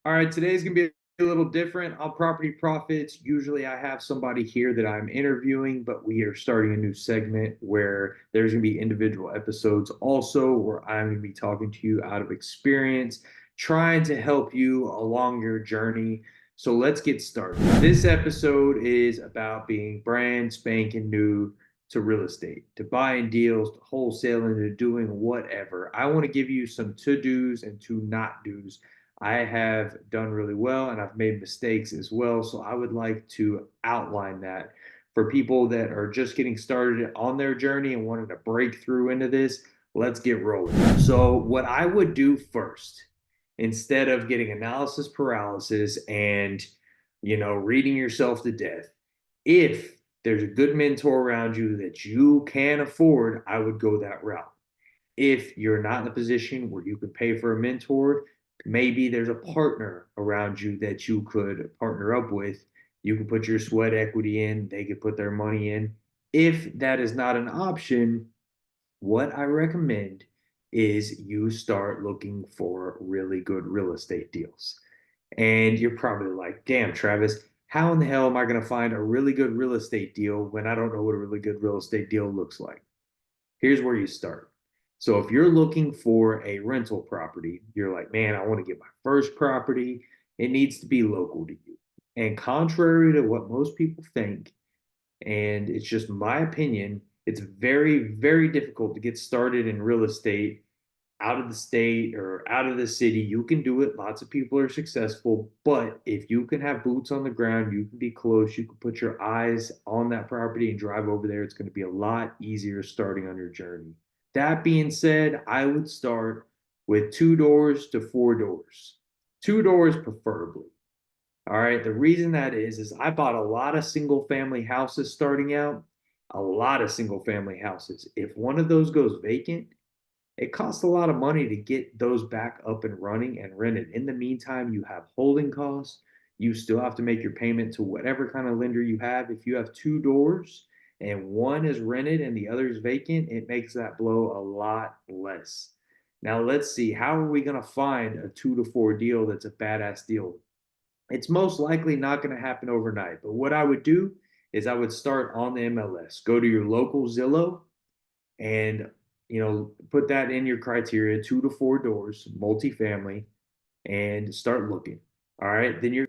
All right, today's gonna be a little different on Property Profits. Usually I have somebody here that I'm interviewing, but we are starting a new segment where there's gonna be individual episodes also where I'm gonna be talking to you out of experience, trying to help you along your journey. So let's get started. This episode is about being brand spanking new to real estate, to buying deals, to wholesaling, to doing whatever. I want to give you some to-dos and to not do's. I have done really well and I've made mistakes as well. So I would like to outline that for people that are just getting started on their journey and wanting to break through into this. Let's get rolling. So, what I would do first, instead of getting analysis paralysis and reading yourself to death, if there's a good mentor around you that you can afford, I would go that route. If you're not in a position where you could pay for a mentor, maybe there's a partner around you that you could partner up with. You can put your sweat equity in, they could put their money in. If that is not an option, what I recommend is you start looking for really good real estate deals. And you're probably like, damn, Travis, how in the hell am I going to find a really good real estate deal when I don't know what a really good real estate deal looks like? Here's where you start. So if you're looking for a rental property, you're like, man, I want to get my first property. It needs to be local to you. And contrary to what most people think, and it's just my opinion, it's very, very difficult to get started in real estate out of the state or out of the city. You can do it. Lots of people are successful. But if you can have boots on the ground, you can be close, you can put your eyes on that property and drive over there, it's going to be a lot easier starting on your journey. That being said, I would start with 2 doors to 4 doors, 2 doors preferably. All right. The reason that is I bought a lot of single family houses starting out, a lot of single family houses. If one of those goes vacant, it costs a lot of money to get those back up and running and rented. In the meantime, you have holding costs. You still have to make your payment to whatever kind of lender you have. If you have 2 doors and one is rented and the other is vacant, it makes that blow a lot less. Now, let's see, how are we going to find a 2 to 4 deal that's a badass deal? It's most likely not going to happen overnight. But what I would do is I would start on the MLS, go to your local Zillow and put that in your criteria, 2 to 4 doors, multifamily, and start looking. All right, then you're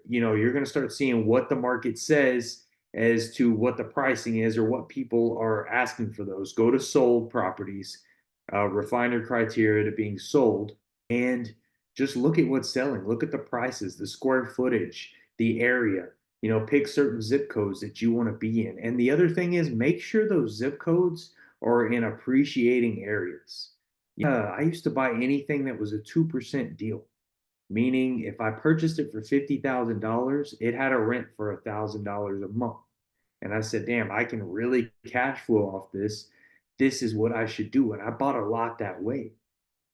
going to start seeing what the market says as to what the pricing is or what people are asking for those. Go to sold properties, refine your criteria to being sold, and just look at what's selling. Look at the prices, the square footage, the area. Pick certain zip codes that you want to be in. And the other thing is make sure those zip codes are in appreciating areas. Yeah, I used to buy anything that was a 2% deal, meaning if I purchased it for $50,000, it had a rent for $1,000 a month. And I said, damn, I can really cash flow off this. This is what I should do. And I bought a lot that way.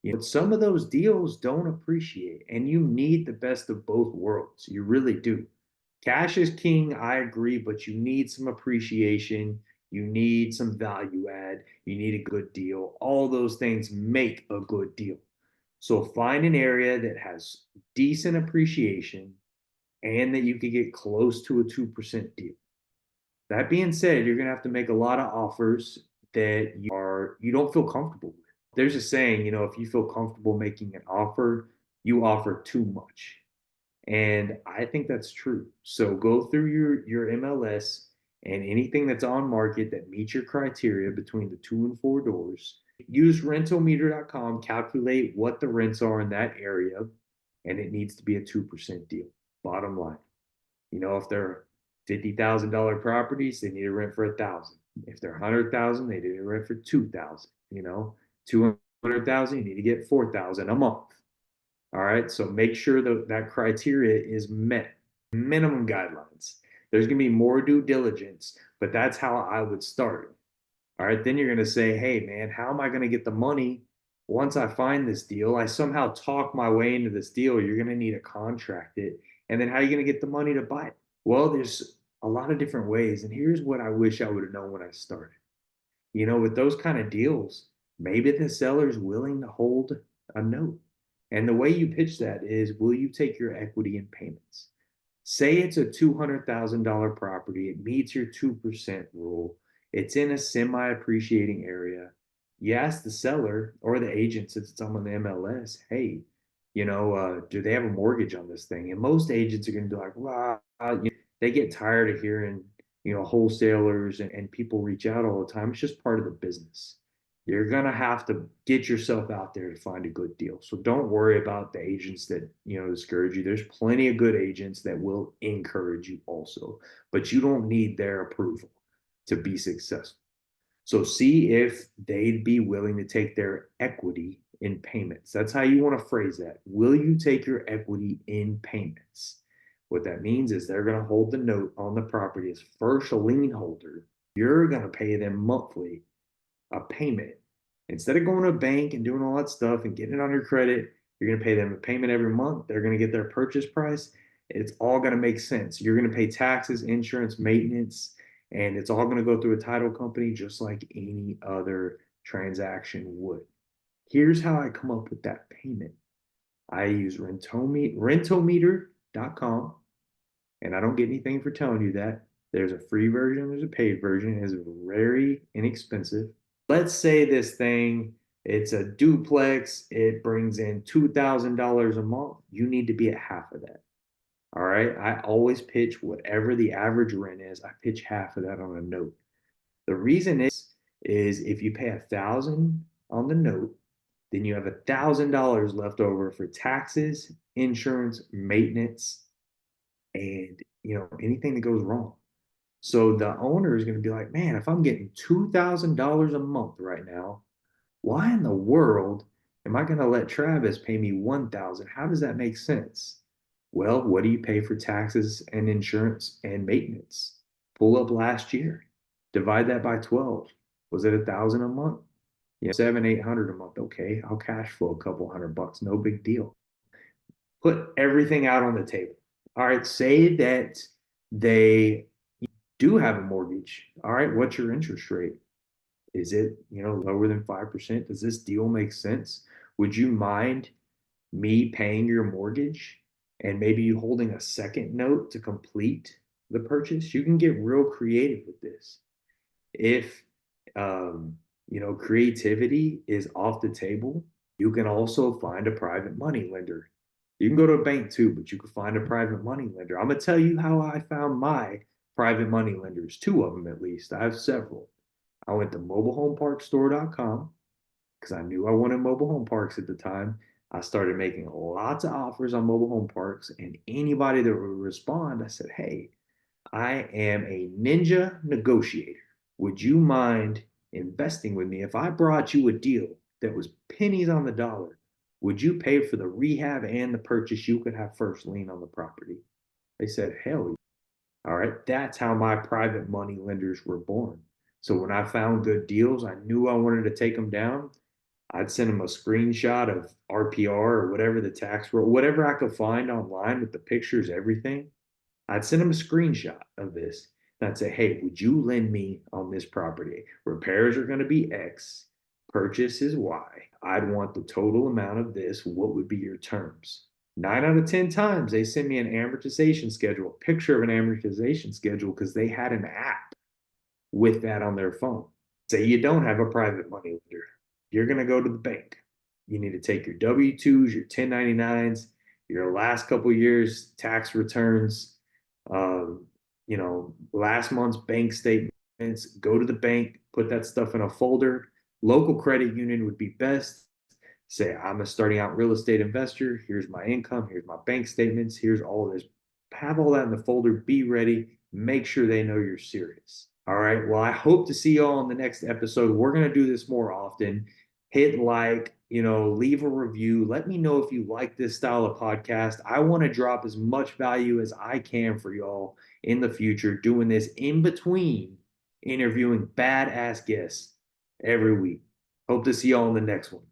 But some of those deals don't appreciate, and you need the best of both worlds. You really do. Cash is king, I agree, but you need some appreciation. You need some value add. You need a good deal. All those things make a good deal. So find an area that has decent appreciation and that you can get close to a 2% deal. That being said, you're going to have to make a lot of offers that you don't feel comfortable with. There's a saying, if you feel comfortable making an offer, you offer too much. And I think that's true. So go through your MLS and anything that's on market that meets your criteria between the 2 and 4 doors. Use rentalmeter.com, calculate what the rents are in that area, and it needs to be a 2% deal. Bottom line. If they're $50,000 properties, they need a rent for 1,000. If they're 100,000, they need a rent for 2,000. 200,000, you need to get 4,000 a month. All right. So make sure that criteria is met. Minimum guidelines. There's going to be more due diligence, but that's how I would start. All right. Then you're going to say, hey, man, how am I going to get the money once I find this deal? I somehow talk my way into this deal. You're going to need to contract it. And then how are you going to get the money to buy it? Well, there's a lot of different ways. And here's what I wish I would have known when I started. With those kind of deals, maybe the seller's willing to hold a note. And the way you pitch that is, will you take your equity in payments? Say it's a $200,000 property, it meets your 2% rule, it's in a semi appreciating area. You ask the seller or the agent, since it's on the MLS, hey, do they have a mortgage on this thing? And most agents are going to be like, well, they get tired of hearing, wholesalers and people reach out all the time. It's just part of the business. You're going to have to get yourself out there to find a good deal. So don't worry about the agents that, discourage you. There's plenty of good agents that will encourage you also, but you don't need their approval to be successful. So see if they'd be willing to take their equity in payments. That's how you want to phrase that. Will you take your equity in payments? What that means is they're going to hold the note on the property as first lien holder. You're going to pay them monthly a payment. Instead of going to a bank and doing all that stuff and getting it on your credit, you're going to pay them a payment every month. They're going to get their purchase price. It's all going to make sense. You're going to pay taxes, insurance, maintenance, and it's all going to go through a title company just like any other transaction would. Here's how I come up with that payment. I use rentometer.com, and I don't get anything for telling you that. There's a free version, there's a paid version. It is very inexpensive. Let's say this thing, it's a duplex, it brings in $2,000 a month. You need to be at half of that. All right. I always pitch whatever the average rent is. I pitch half of that on a note. The reason is if you pay 1,000 on the note, then you have $1,000 left over for taxes, insurance, maintenance, and anything that goes wrong. So the owner is going to be like, man, if I'm getting $2,000 a month right now, why in the world am I going to let Travis pay me 1,000? How does that make sense? Well, what do you pay for taxes and insurance and maintenance? Pull up last year, divide that by 12. Was it 1,000 a month? Seven, 800 a month. Okay, I'll cash flow a couple $100, no big deal. Put everything out on the table. All right, say that they do have a mortgage. All right, what's your interest rate? Is it, lower than 5%? Does this deal make sense? Would you mind me paying your mortgage and maybe you holding a second note to complete the purchase? You can get real creative with this. If creativity is off the table, you can also find a private money lender. You can go to a bank too, but you can find a private money lender. I'm gonna tell you how I found my private money lenders, two of them at least. I have several. I went to mobilehomeparkstore.com because I knew I wanted mobile home parks at the time. I started making lots of offers on mobile home parks, and anybody that would respond, I said, hey, I am a ninja negotiator. Would you mind investing with me? If I brought you a deal that was pennies on the dollar, would you pay for the rehab and the purchase? You could have first lien on the property. They said, hell yeah. All right. That's how my private money lenders were born. So when I found good deals, I knew I wanted to take them down. I'd send them a screenshot of RPR or whatever the tax roll, whatever I could find online with the pictures, everything. I'd send them a screenshot of this. And I'd say, hey, would you lend me on this property? Repairs are going to be X, purchase is Y. I'd want the total amount of this. What would be your terms? 9 out of 10 times, they send me an amortization schedule, a picture of an amortization schedule, because they had an app with that on their phone. Say you don't have a private money lender. You're going to go to the bank. You need to take your W-2s, your 1099s, your last couple years tax returns, last month's bank statements. Go to the bank, put that stuff in a folder. Local credit union would be best. Say, I'm a starting out real estate investor. Here's my income. Here's my bank statements. Here's all this. Have all that in the folder. Be ready. Make sure they know you're serious. All right. Well, I hope to see you all in the next episode. We're going to do this more often. Hit like, leave a review. Let me know if you like this style of podcast. I want to drop as much value as I can for y'all in the future, doing this in between interviewing badass guests every week. Hope to see y'all in the next one.